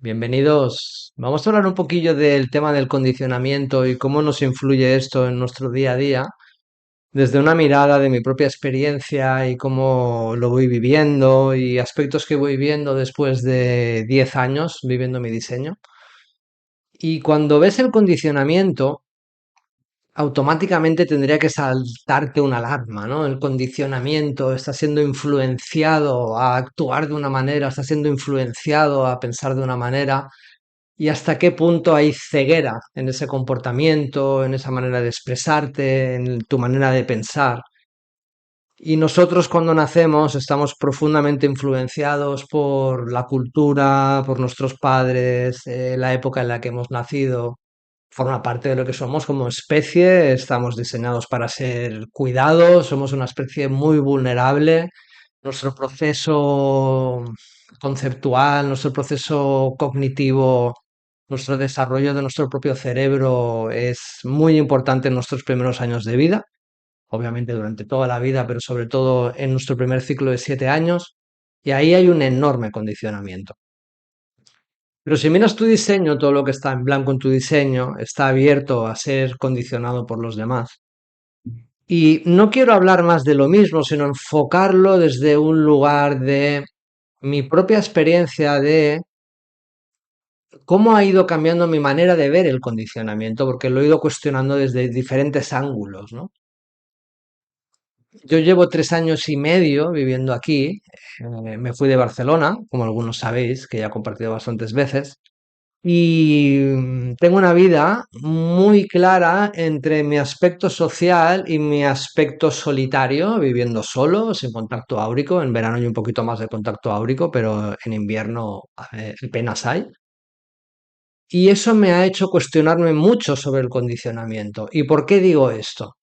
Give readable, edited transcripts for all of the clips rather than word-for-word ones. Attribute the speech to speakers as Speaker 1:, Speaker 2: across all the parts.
Speaker 1: Bienvenidos. Vamos a hablar un poquillo del tema del condicionamiento y cómo nos influye esto en nuestro día a día, desde una mirada de mi propia experiencia y cómo lo voy viviendo y aspectos que voy viendo después de 10 años viviendo mi diseño. Y cuando ves el condicionamiento, automáticamente tendría que saltarte una alarma, ¿no? El condicionamiento está siendo influenciado a actuar de una manera, está siendo influenciado a pensar de una manera. ¿Y hasta qué punto hay ceguera en ese comportamiento, en esa manera de expresarte, en tu manera de pensar? Y nosotros cuando nacemos estamos profundamente influenciados por la cultura, por nuestros padres, la época en la que hemos nacido. Forma parte de lo que somos como especie, estamos diseñados para ser cuidados, somos una especie muy vulnerable. Nuestro proceso conceptual, nuestro proceso cognitivo, nuestro desarrollo de nuestro propio cerebro es muy importante en nuestros primeros años de vida, obviamente durante toda la vida, pero sobre todo en nuestro primer ciclo de 7 años, y ahí hay un enorme condicionamiento. Pero si miras tu diseño, todo lo que está en blanco en tu diseño está abierto a ser condicionado por los demás. Y no quiero hablar más de lo mismo, sino enfocarlo desde un lugar de mi propia experiencia de cómo ha ido cambiando mi manera de ver el condicionamiento, porque lo he ido cuestionando desde diferentes ángulos, ¿no? Yo llevo 3 años y medio viviendo aquí. Me fui de Barcelona, como algunos sabéis, que ya he compartido bastantes veces. Y tengo una vida muy clara entre mi aspecto social y mi aspecto solitario, viviendo solo, sin contacto áurico. En verano hay un poquito más de contacto áurico, pero en invierno apenas hay. Y eso me ha hecho cuestionarme mucho sobre el condicionamiento. ¿Y por qué digo esto?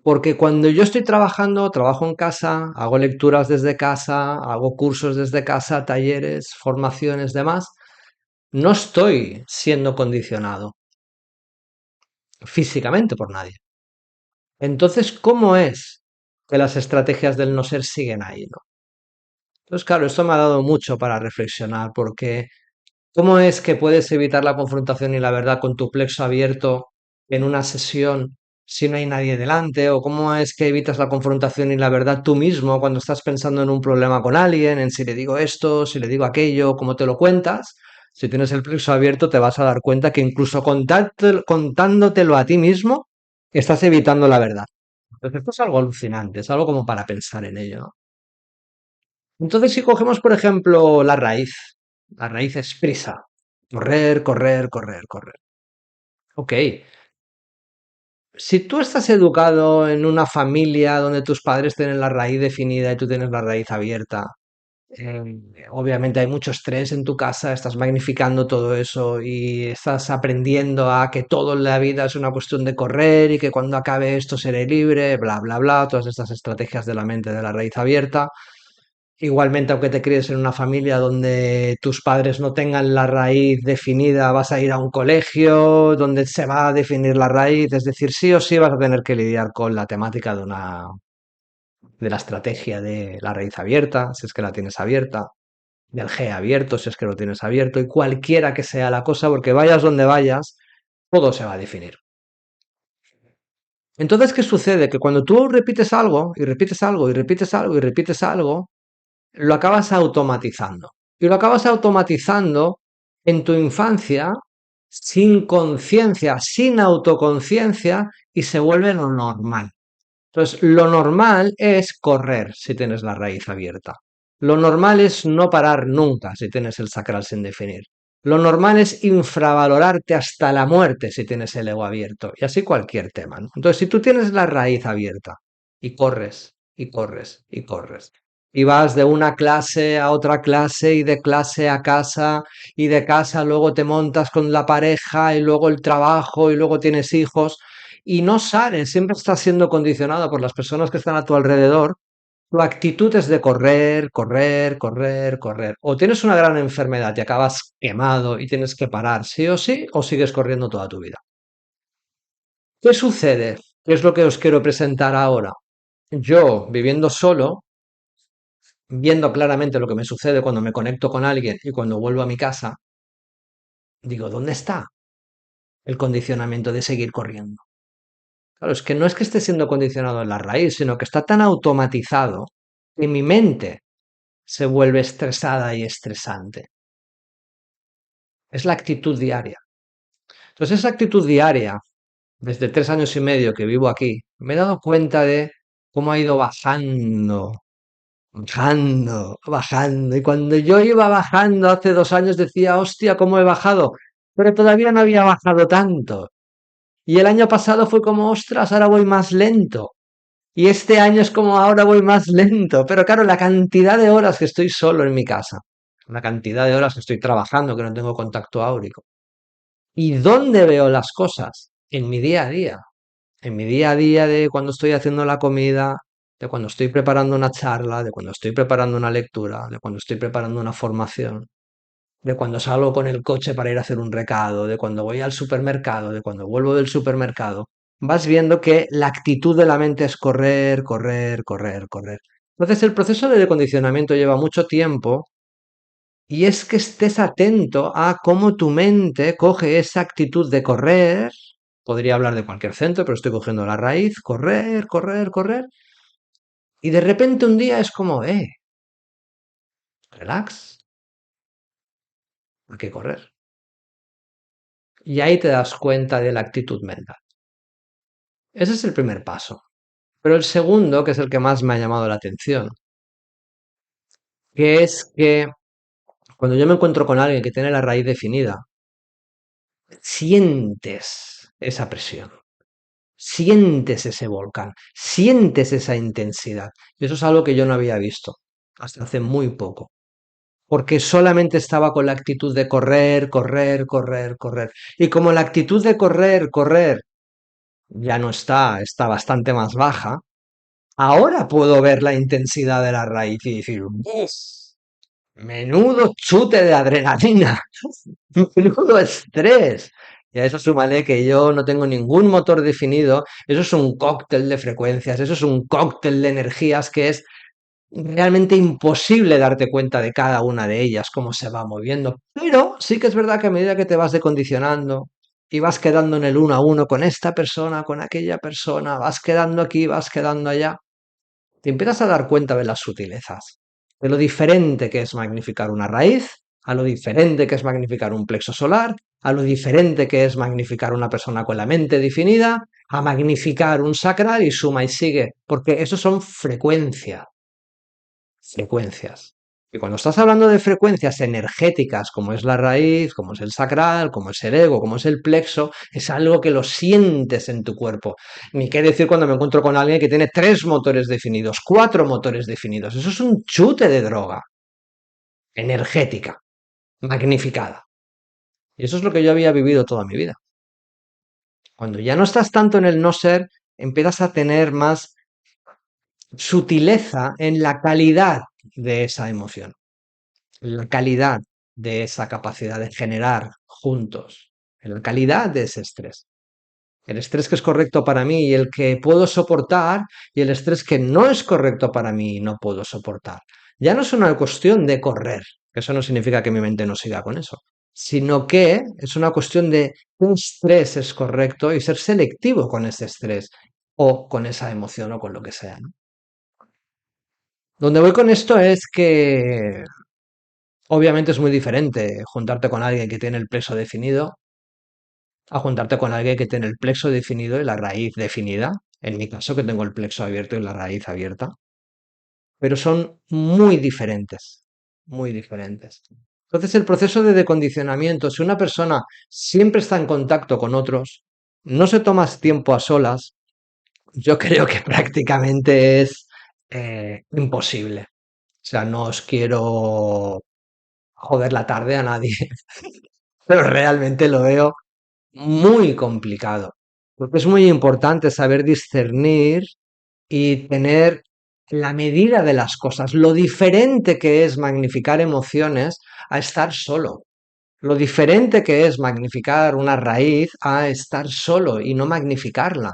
Speaker 1: Porque cuando yo estoy trabajando, trabajo en casa, hago lecturas desde casa, hago cursos desde casa, talleres, formaciones, demás, no estoy siendo condicionado físicamente por nadie. Entonces, ¿cómo es que las estrategias del no ser siguen ahí, ¿no? Entonces, claro, esto me ha dado mucho para reflexionar, porque ¿cómo es que puedes evitar la confrontación y la verdad con tu plexo abierto en una sesión si no hay nadie delante? ¿O cómo es que evitas la confrontación y la verdad tú mismo cuando estás pensando en un problema con alguien, en si le digo esto, si le digo aquello, cómo te lo cuentas? Si tienes el plexo abierto, te vas a dar cuenta que incluso contándotelo a ti mismo, estás evitando la verdad. Entonces, esto es algo alucinante, es algo como para pensar en ello, ¿no? Entonces, si cogemos, por ejemplo, la raíz es prisa. Correr, correr, correr, correr. Ok. Si tú estás educado en una familia donde tus padres tienen la raíz definida y tú tienes la raíz abierta, eh, obviamente hay mucho estrés en tu casa, estás magnificando todo eso y estás aprendiendo a que todo en la vida es una cuestión de correr y que cuando acabe esto seré libre, bla, bla, bla, todas estas estrategias de la mente de la raíz abierta. Igualmente, aunque te críes en una familia donde tus padres no tengan la raíz definida, vas a ir a un colegio donde se va a definir la raíz, es decir, sí o sí vas a tener que lidiar con la temática de la estrategia de la raíz abierta, si es que la tienes abierta, del G abierto, si es que lo tienes abierto, y cualquiera que sea la cosa, porque vayas donde vayas, todo se va a definir. Entonces, ¿qué sucede? Que cuando tú repites algo, y repites algo, y repites algo, y repites algo, lo acabas automatizando. Y lo acabas automatizando en tu infancia sin conciencia, sin autoconciencia, y se vuelve lo normal. Entonces, lo normal es correr si tienes la raíz abierta. Lo normal es no parar nunca si tienes el sacral sin definir. Lo normal es infravalorarte hasta la muerte si tienes el ego abierto. Y así cualquier tema, ¿no? Entonces, si tú tienes la raíz abierta y corres, y corres, y corres, y vas de una clase a otra clase y de clase a casa y de casa luego te montas con la pareja y luego el trabajo y luego tienes hijos y no sales, siempre estás siendo condicionado por las personas que están a tu alrededor. Tu actitud es de correr, correr, correr, correr. O tienes una gran enfermedad y acabas quemado y tienes que parar sí, o sigues corriendo toda tu vida. ¿Qué sucede? ¿Qué es lo que os quiero presentar ahora? Yo, viviendo solo, viendo claramente lo que me sucede cuando me conecto con alguien y cuando vuelvo a mi casa, digo, ¿dónde está el condicionamiento de seguir corriendo? Claro, es que no es que esté siendo condicionado en la raíz, sino que está tan automatizado que mi mente se vuelve estresada y estresante. Es la actitud diaria. Entonces, esa actitud diaria, desde 3 años y medio que vivo aquí, me he dado cuenta de cómo ha ido bajando, bajando, bajando. Y cuando yo iba bajando hace 2 años decía, hostia, cómo he bajado. Pero todavía no había bajado tanto. Y el año pasado fue como, ostras, ahora voy más lento. Y este año es como, ahora voy más lento. Pero claro, la cantidad de horas que estoy solo en mi casa, la cantidad de horas que estoy trabajando, que no tengo contacto áurico. ¿Y dónde veo las cosas? En mi día a día. En mi día a día de cuando estoy haciendo la comida, de cuando estoy preparando una charla, de cuando estoy preparando una lectura, de cuando estoy preparando una formación, de cuando salgo con el coche para ir a hacer un recado, de cuando voy al supermercado, de cuando vuelvo del supermercado, vas viendo que la actitud de la mente es correr, correr, correr, correr. Entonces el proceso de decondicionamiento lleva mucho tiempo y es que estés atento a cómo tu mente coge esa actitud de correr. Podría hablar de cualquier centro, pero estoy cogiendo la raíz, correr, correr, correr. Y de repente un día es como, relax, hay que correr. Y ahí te das cuenta de la actitud mental. Ese es el primer paso. Pero el segundo, que es el que más me ha llamado la atención, que es que cuando yo me encuentro con alguien que tiene la raíz definida, sientes esa presión, sientes ese volcán, sientes esa intensidad. Y eso es algo que yo no había visto hasta hace muy poco. Porque solamente estaba con la actitud de correr, correr, correr, correr. Y como la actitud de correr, correr ya no está, está bastante más baja, ahora puedo ver la intensidad de la raíz y decir, "Uf, menudo chute de adrenalina, menudo estrés". Y a eso súmale que yo no tengo ningún motor definido, eso es un cóctel de frecuencias, eso es un cóctel de energías que es realmente imposible darte cuenta de cada una de ellas, cómo se va moviendo. Pero sí que es verdad que a medida que te vas decondicionando y vas quedando en el uno a uno con esta persona, con aquella persona, vas quedando aquí, vas quedando allá, te empiezas a dar cuenta de las sutilezas, de lo diferente que es magnificar una raíz, a lo diferente que es magnificar un plexo solar, a lo diferente que es magnificar una persona con la mente definida, a magnificar un sacral y suma y sigue, porque eso son frecuencias, frecuencias. Y cuando estás hablando de frecuencias energéticas, como es la raíz, como es el sacral, como es el ego, como es el plexo, es algo que lo sientes en tu cuerpo. Ni qué decir cuando me encuentro con alguien que tiene 3 motores definidos, 4 motores definidos. Eso es un chute de droga energética, magnificada. Y eso es lo que yo había vivido toda mi vida. Cuando ya no estás tanto en el no ser, empiezas a tener más sutileza en la calidad de esa emoción, la calidad de esa capacidad de generar juntos, en la calidad de ese estrés. El estrés que es correcto para mí y el que puedo soportar y el estrés que no es correcto para mí y no puedo soportar. Ya no es una cuestión de correr, que eso no significa que mi mente no siga con eso, sino que es una cuestión de un estrés es correcto y ser selectivo con ese estrés o con esa emoción o con lo que sea, ¿no? Donde voy con esto es que obviamente es muy diferente juntarte con alguien que tiene el plexo definido a juntarte con alguien que tiene el plexo definido y la raíz definida. En mi caso, que tengo el plexo abierto y la raíz abierta. Pero son muy diferentes, muy diferentes. Entonces, el proceso de decondicionamiento, si una persona siempre está en contacto con otros, no se toma tiempo a solas, yo creo que prácticamente es imposible. O sea, no os quiero joder la tarde a nadie, pero realmente lo veo muy complicado. Porque es muy importante saber discernir y tener la medida de las cosas, lo diferente que es magnificar emociones a estar solo, lo diferente que es magnificar una raíz a estar solo y no magnificarla.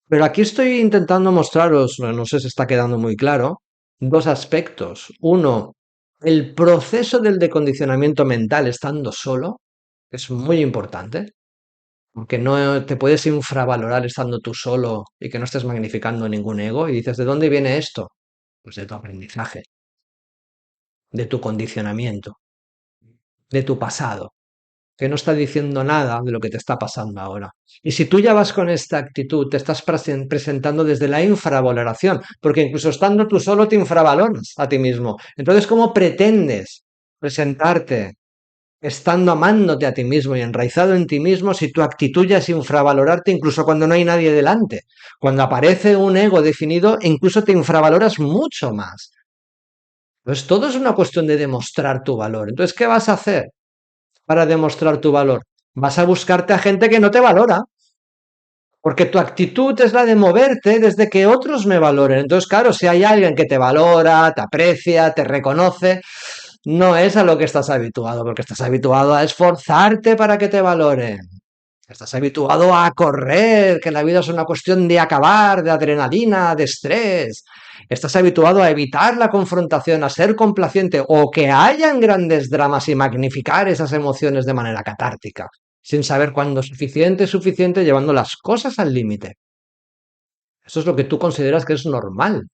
Speaker 1: Pero aquí estoy intentando mostraros, no sé si está quedando muy claro, dos aspectos. Uno, el proceso del decondicionamiento mental estando solo, que es muy importante, porque no te puedes infravalorar estando tú solo y que no estés magnificando ningún ego. Y dices, ¿de dónde viene esto? Pues de tu aprendizaje, de tu condicionamiento, de tu pasado, que no está diciendo nada de lo que te está pasando ahora. Y si tú ya vas con esta actitud, te estás presentando desde la infravaloración, porque incluso estando tú solo te infravaloras a ti mismo. Entonces, ¿cómo pretendes presentarte estando amándote a ti mismo y enraizado en ti mismo si tu actitud ya es infravalorarte incluso cuando no hay nadie delante? Cuando aparece un ego definido, incluso te infravaloras mucho más. Entonces, todo es una cuestión de demostrar tu valor. Entonces, ¿qué vas a hacer para demostrar tu valor? Vas a buscarte a gente que no te valora, porque tu actitud es la de moverte desde que otros me valoren. Entonces, claro, si hay alguien que te valora, te aprecia, te reconoce, no es a lo que estás habituado, porque estás habituado a esforzarte para que te valoren. Estás habituado a correr, que la vida es una cuestión de acabar, de adrenalina, de estrés. Estás habituado a evitar la confrontación, a ser complaciente o que hayan grandes dramas y magnificar esas emociones de manera catártica, sin saber cuándo es suficiente, llevando las cosas al límite. Eso es lo que tú consideras que es normal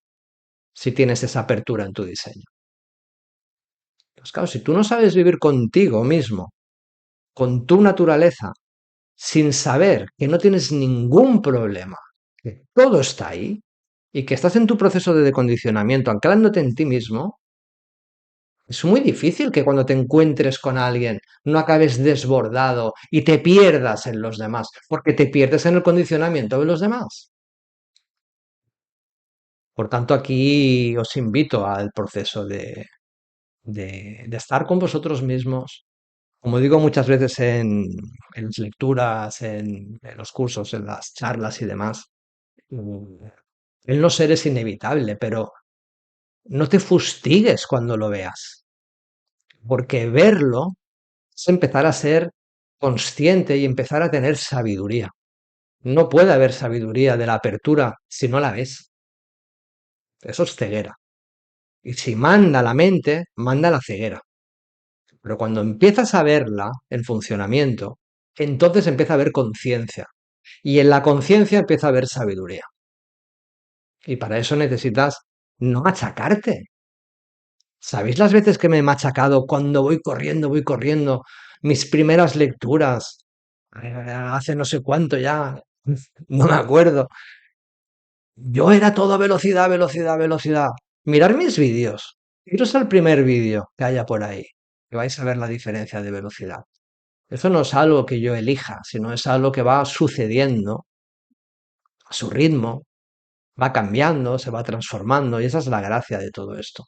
Speaker 1: si tienes esa apertura en tu diseño. Pues claro, si tú no sabes vivir contigo mismo, con tu naturaleza, sin saber que no tienes ningún problema, que todo está ahí y que estás en tu proceso de decondicionamiento, anclándote en ti mismo, es muy difícil que cuando te encuentres con alguien no acabes desbordado y te pierdas en los demás, porque te pierdes en el condicionamiento de los demás. Por tanto, aquí os invito al proceso de estar con vosotros mismos. Como digo muchas veces en las lecturas, en los cursos, en las charlas y demás, mm, el no ser es inevitable, pero no te fustigues cuando lo veas, porque verlo es empezar a ser consciente y empezar a tener sabiduría. No puede haber sabiduría de la apertura si no la ves. Eso es ceguera. Y si manda la mente, manda la ceguera. Pero cuando empiezas a verla en funcionamiento, entonces empieza a haber conciencia. Y en la conciencia empieza a haber sabiduría. Y para eso necesitas no machacarte. ¿Sabéis las veces que me he machacado cuando voy corriendo, voy corriendo? Mis primeras lecturas, hace no sé cuánto ya, no me acuerdo. Yo era todo velocidad, velocidad, velocidad. Mirar mis vídeos. Iros al primer vídeo que haya por ahí, que vais a ver la diferencia de velocidad. Eso no es algo que yo elija, sino es algo que va sucediendo a su ritmo, va cambiando, se va transformando, y esa es la gracia de todo esto.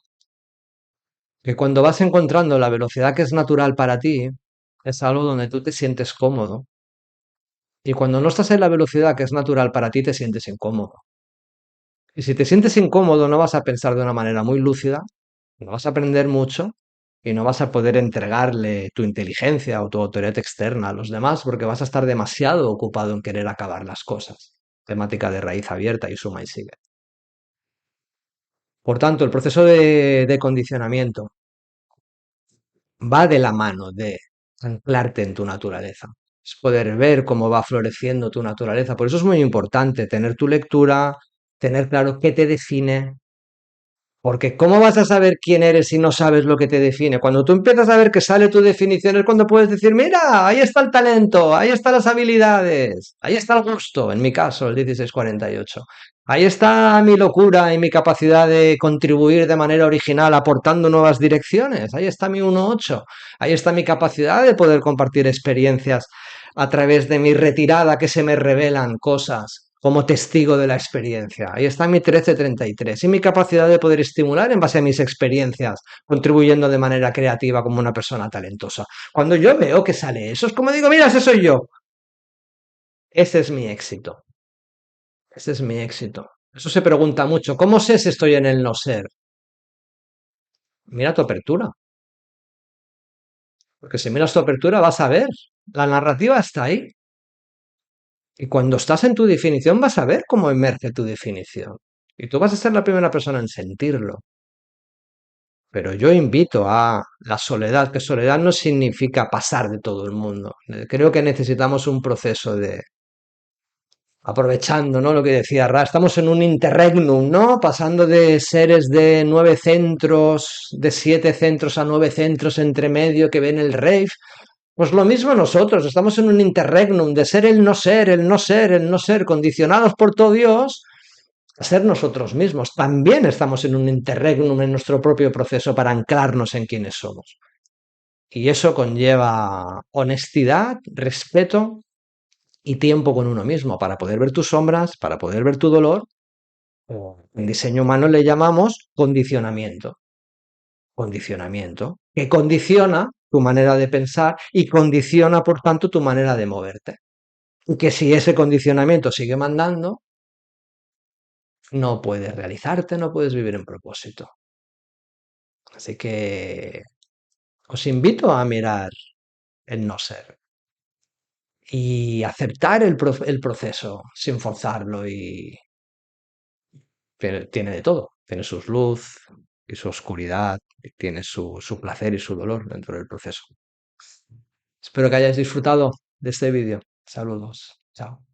Speaker 1: Que cuando vas encontrando la velocidad que es natural para ti, es algo donde tú te sientes cómodo. Y cuando no estás en la velocidad que es natural para ti, te sientes incómodo. Y si te sientes incómodo, no vas a pensar de una manera muy lúcida, no vas a aprender mucho y no vas a poder entregarle tu inteligencia o tu autoridad externa a los demás porque vas a estar demasiado ocupado en querer acabar las cosas. Temática de raíz abierta y suma y sigue. Por tanto, el proceso de condicionamiento va de la mano de anclarte en tu naturaleza. Es poder ver cómo va floreciendo tu naturaleza. Por eso es muy importante tener tu lectura, tener claro qué te define, porque ¿cómo vas a saber quién eres si no sabes lo que te define? Cuando tú empiezas a ver que sale tu definición es cuando puedes decir, mira, ahí está el talento, ahí están las habilidades, ahí está el gusto, en mi caso, el 1648. Ahí está mi locura y mi capacidad de contribuir de manera original aportando nuevas direcciones. Ahí está mi 1.8. Ahí está mi capacidad de poder compartir experiencias a través de mi retirada que se me revelan cosas como testigo de la experiencia. Ahí está mi 1333 y mi capacidad de poder estimular en base a mis experiencias, contribuyendo de manera creativa como una persona talentosa. Cuando yo veo que sale eso, es como digo, mira, ese soy yo. Ese es mi éxito. Ese es mi éxito. Eso se pregunta mucho. ¿Cómo sé si estoy en el no ser? Mira tu apertura. Porque si miras tu apertura vas a ver. La narrativa está ahí. Y cuando estás en tu definición vas a ver cómo emerge tu definición. Y tú vas a ser la primera persona en sentirlo. Pero yo invito a la soledad, que soledad no significa pasar de todo el mundo. Creo que necesitamos un proceso de, aprovechando, ¿no? Lo que decía Ra, estamos en un interregnum, ¿no? Pasando de seres de 9 centros, de 7 centros a 9 centros entre medio que ven el rave. Pues lo mismo nosotros, estamos en un interregnum de ser el no ser, el no ser, el no ser, condicionados por todo Dios a ser nosotros mismos. También estamos en un interregnum en nuestro propio proceso para anclarnos en quienes somos. Y eso conlleva honestidad, respeto y tiempo con uno mismo para poder ver tus sombras, para poder ver tu dolor. En diseño humano le llamamos condicionamiento. Condicionamiento que condiciona tu manera de pensar y condiciona, por tanto, tu manera de moverte. Y que si ese condicionamiento sigue mandando, no puedes realizarte, no puedes vivir en propósito. Así que os invito a mirar el no ser y aceptar el proceso sin forzarlo y tiene de todo. Tiene su luz y su oscuridad, y tiene su placer y su dolor dentro del proceso. Espero que hayáis disfrutado de este vídeo. Saludos. Chao.